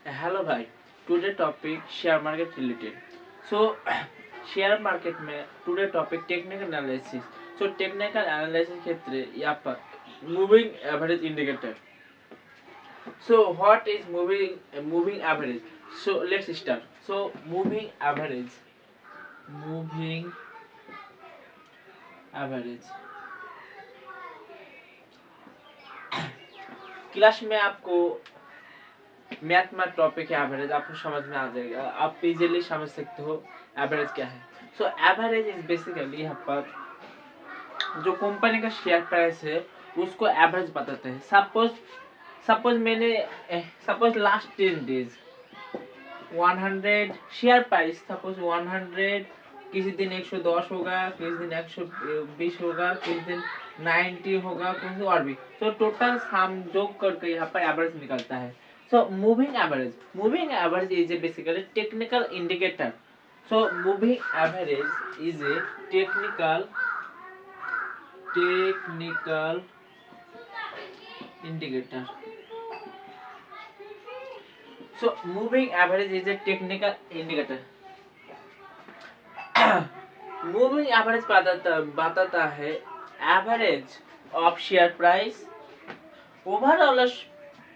Hello भाई। Today topic share market related. So share market में today topic technical analysis. So technical analysis क्षेत्र यहाँ पर moving average indicator. So what is moving average? So let's start. So moving average class में आपको math में topic है average, आपको समझ में आ जाएगा, आप इजीली समझ सकते हो एवरेज क्या है। सो एवरेज इज बेसिकली यहाँ पर जो कंपनी का शेयर प्राइस है उसको एवरेज बताते हैं। Suppose last 10 days 100 share price, suppose 100, किसी दिन 110 होगा, किसी दिन 120 होगा, किसी दिन 90 होगा, किसी और भी। तो टोटल सम जोड़ करके यहाँ पर एवरेज निकलता है। So moving average is a basically technical indicator. So moving average is a technical indicator. So moving average is a technical indicator. Moving average बताता है average of share price over a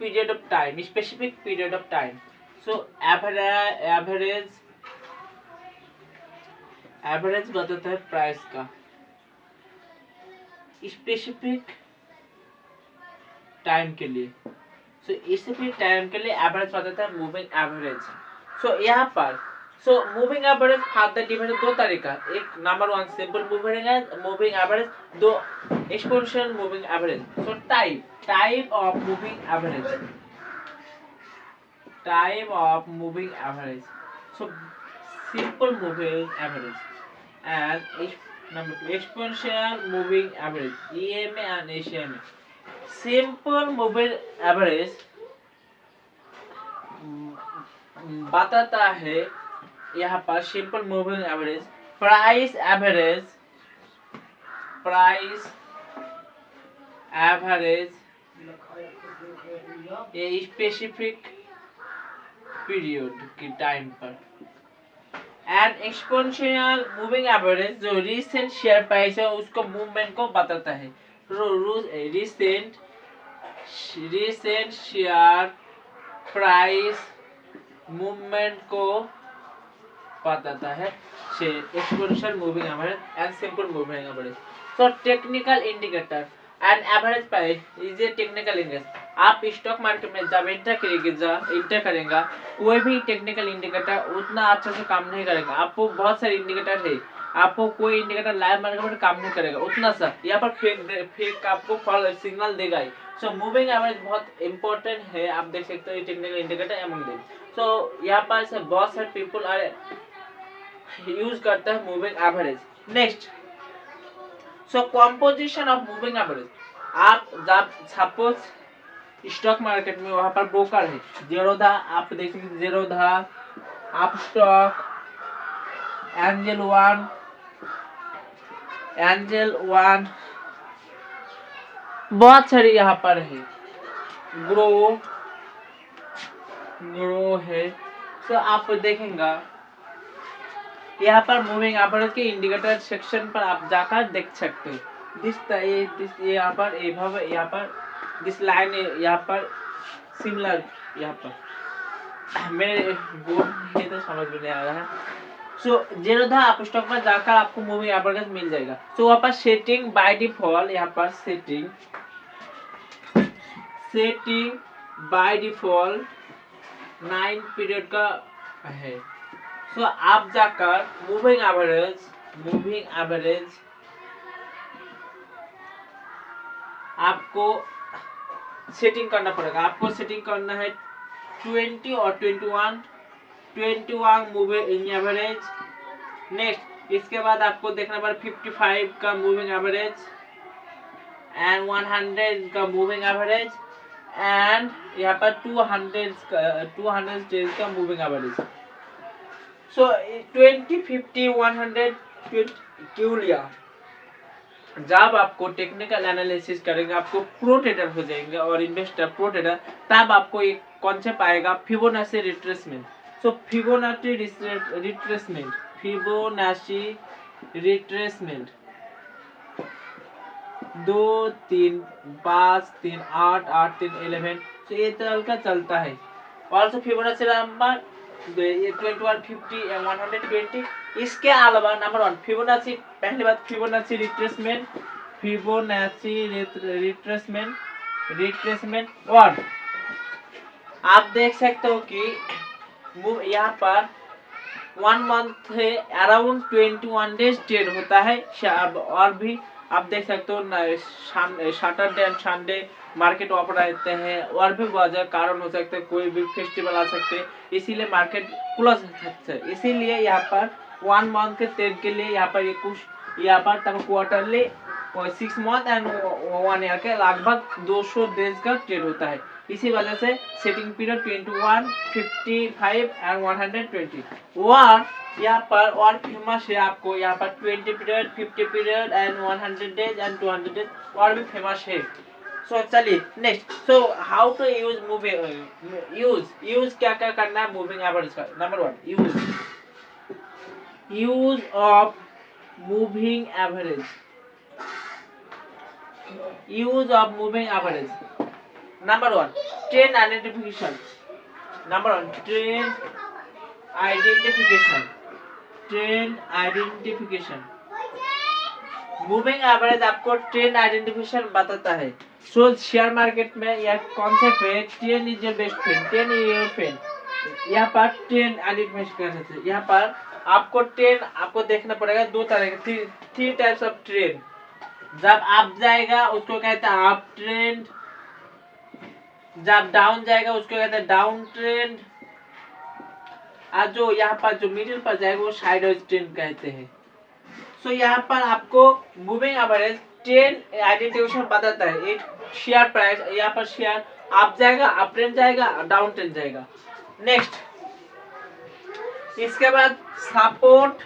period of time, specific period of time. So average बताता है price का specific time के लिए। So specific time के लिए average बताता है मूविंग एवरेज। सो यहाँ पर मूविंग एवरेज फादर डिवाइड दो तरीका, एक नंबर 1 सिंपल मूविंग एवरेज, दो exponential moving average. So type of moving average. So simple moving average and number 2 exponential moving average, EMA and HMA. Simple moving average बताता है यहाँ पर simple moving average price average ये specific period की time पर। And exponential moving average जो recent share price है उसको मूवमेंट को बताता है। रिसेंट शेयर प्राइस मूवमेंट को बताता है exponential moving average and simple moving average. So technical indicator and average price is a technical indicator. आप स्टॉक मार्केट में जब इंटर करेंगे कोई भी टेक्निकल इंडिकेटर उतना अच्छा से काम नहीं करेगा। आपको बहुत सारे इंडिकेटर है, आपको कोई इंडिकेटर लाइव मार्केट में काम नहीं करेगा उतना सा, यहाँ पर फेक आपको फॉल सिग्नल देगा ही। सो मूविंग एवरेज बहुत इंपॉर्टेंट है, आप देख सकते हो टेक्निकल इंडिकेटर एमंग देम। सो यहाँ पर से बहुत सारे पीपल आर यूज करता है moving average. Next so composition of moving average. आप जब सपोज स्टॉक मार्केट में वहां पर ब्रोकर है जेरोधा, आप देख सकते जेरोधा, अपस्टॉक, एंजल वन, बहुत सारे यहाँ पर है, ग्रो है। तो आप देखेंगे यहाँ पर मूविंग एवरेज के इंडिकेटर सेक्शन पर आप जाकर देख सकते हो। दिस यहाँ पर दिस लाइन यहाँ पर सिमिलर, यहाँ पर मेरे बोर्ड ये तो समझ में नहीं आ रहा है। सो जेरोधा आप स्टॉक पर जाकर आपको मूविंग एवरेज मिल जाएगा। सो वहाँ पर सेटिंग बाय डिफॉल्ट, यहाँ पर सेटिंग बाय डिफॉल्ट 9 पीरियड का है। सो आप जाकर मूविंग एवरेज आपको सेटिंग करना पड़ेगा। आपको सेटिंग करना है 20 और 21 मूविंग एवरेज। नेक्स्ट इसके बाद आपको देखना पड़ेगा 55 का मूविंग एवरेज एंड 100 का मूविंग एवरेज एंड यहाँ पर 200 डेज का मूविंग एवरेज। सो 20, 50, 100 क्यों लिया? जब आपको टेक्निकल एनालिसिस करेंगे आपको प्रो ट्रेडर हो जाएंगे और इन्वेस्टर प्रो ट्रेडर, तब आपको एक कॉन्सेप्ट आएगा फिबोनाची रिट्रेसमेंट। सो फिबोनाची रिट्रेसमेंट, फिबोनाची रिट्रेसमेंट 2 3 5 3 8 8 3 11, तो ये तरह का चलता है। Also Fibonacci number 21 50 and 120। इसके अलावा नंबर 1 फिबोनाची, पहली बात फिबोनाची रिट्रेसमेंट, फिबोनाची रिट्रेसमेंट और आप देख सकते हो कि यहाँ पर 1 मंथ है अराउंड 21 डेज ट्रेड होता है। और भी आप देख सकते हो Saturday and Sunday market open रहते हैं, और भी बहुत कारण हो सकते हैं, कोई भी फेस्टिवल आ सकते हैं, इसीलिए मार्केट क्लोज हो सकता है। इसीलिए यहाँ पर 1 मंथ के ट्रेड के लिए यहाँ पर ये कुछ यहाँ पर तब क्वार्टरली 6 मंथ एंड 1 ईयर के लगभग 200 डेज का ट्रेड होता है। इसी वजह से सेटिंग पीरियड 21 55 एंड 120। और यहाँ पर और फेमस है आपको यहाँ पर 20 period 50 period and 100 days and 200 days और भी फेमस है। सो चलिए next, so how to use moving, use क्या क्या करना है मूविंग एवरेज का। Number 1 use of moving average, use of moving average. Number 1 trend identification, number 1 trend identification, trend identification. Moving average आपको ट्रेंड आइडेंटिफिकेशन बताता है। So share market में यह कॉन्सेप्ट है trend is your best friend, trend is your friend. यहाँ पर trend identification करते हैं। यहाँ पर आपको ट्रेंड आपको देखना पड़ेगा 2 तरह के, 3 टाइप्स ऑफ ट्रेंड। जब अप जाएगा उसको कहते हैं अप ट्रेंड, जब डाउन जाएगा उसको कहते हैं डाउन ट्रेंड, और जो यहाँ पर जो मिडिल पर जाएगा वो साइडवेज ट्रेंड कहते हैं। सो यहाँ पर आपको मूविंग एवरेज ट्रेंड आइडेंटिफिकेशन बताता है। एक शेयर प्राइस, यहाँ पर शेयर अप जाएगा, अप ट्रेंड जाएगा, डाउन ट्रेंड जाएगा। नेक्स्ट, इसके बाद support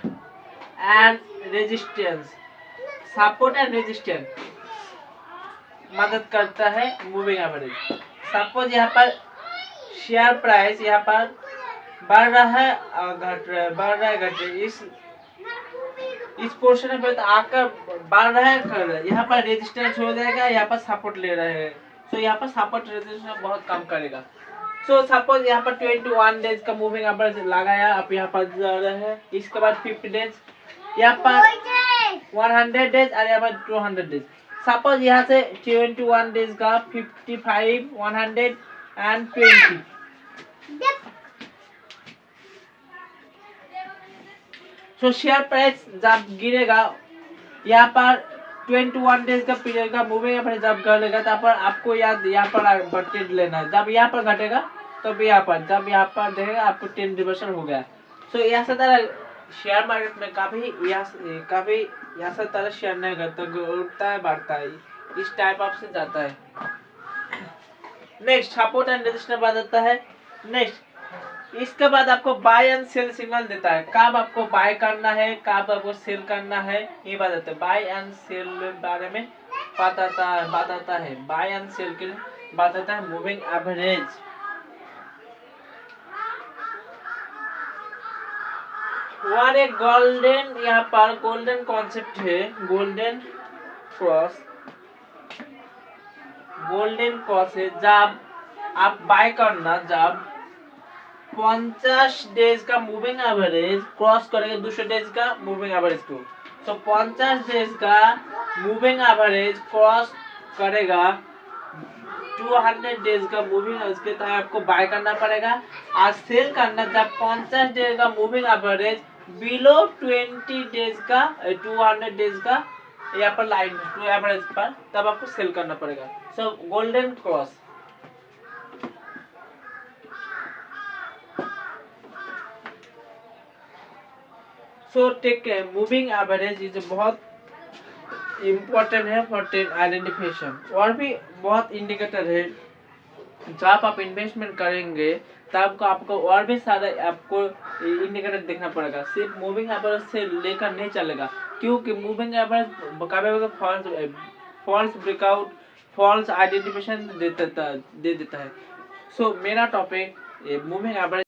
and resistance, support and resistance मदद करता है मूविंग एवरेज। सपोज यहाँ पर शेयर प्राइस यहाँ पर बढ़ रहा है और घट रहा है, बढ़ रहा है घट रहा है, इस पोर्शन में आकर बढ़ रहा है कर रहा है। यहाँ पर रेजिस्टेंस हो जाएगा, यहाँ पर सपोर्ट ले रहे हैं। सो यहाँ पर सपोर्ट रेजिस्टेंस बहुत कम करेगा। सो सपोज यहाँ पर 21 डेज का मूविंग एवरेज लगाया, आप यहाँ पर जा रहे हैं। इसके बाद 50 डेज, यहाँ पर 100 डेज और यहाँ पर 200 डेज। सपोज यहाँ से 21 डेज का 55 100 एंड 20। सो शेयर प्राइस जब गिरेगा, यहाँ पर 21 डेज का पीरियड का मूविंग एवरेज जब घटेगा तब पर आपको यहाँ पर ट्रेड लेना है। जब यहाँ पर घटेगा तब यहाँ पर, जब यहाँ पर देखेगा आपको 10 रिवर्सल हो गया। सो यहाँ से तरह शेयर मार्केट में काफी यहाँ से तरह शेयर नहीं करता, उठता है बढ़ता है, इस टाइप ऑफ से जाता है। नेक्स्ट सपोर्ट एंड रेजिस्टेंस बताता है। नेक्स्ट इसके बाद आपको बाय एंड सेल सिग्नल देता है, कब आपको बाय करना है कब आपको सेल करना है, ये बताता है। बाय एंड सेल बारे में बताता है, बाय एंड सेल के लिए बताता है मूविंग एवरेज। और एक गोल्डन, यहाँ पर गोल्डन कॉन्सेप्ट है, गोल्डन क्रॉस, गोल्डन क्रॉस है। जब आप बाय करना, जब 50 डेज का मूविंग एवरेज क्रॉस करेगा 200 डेज का मूविंग एवरेज को। तो 50 डेज का मूविंग एवरेज क्रॉस करेगा 200 डेज का मूविंग एवरेज के, तो आपको बाय करना पड़ेगा। और सेल करना जब 50 डेज का मूविंग एवरेज बिलो 20 डेज का 200 डेज का यहाँ पर लाइन एवरेज पर, तब आपको सेल करना पड़ेगा। So golden cross. So take moving average is बहुत इम्पोर्टेंट है फॉर ट्रेंड आइडेंटिफिकेशन। और भी बहुत इंडिकेटर है, जब आप इन्वेस्टमेंट करेंगे तब आपको और भी सारे आपको इंडिकेटर देखना पड़ेगा, सिर्फ मूविंग एवरेज से लेकर नहीं चलेगा। क्योंकि मूविंग एवरेज कभी फॉल्स ब्रेकआउट, फॉल्स आइडेंटिफिकेशन दे देता है। सो मेरा टॉपिक मूविंग एवरेज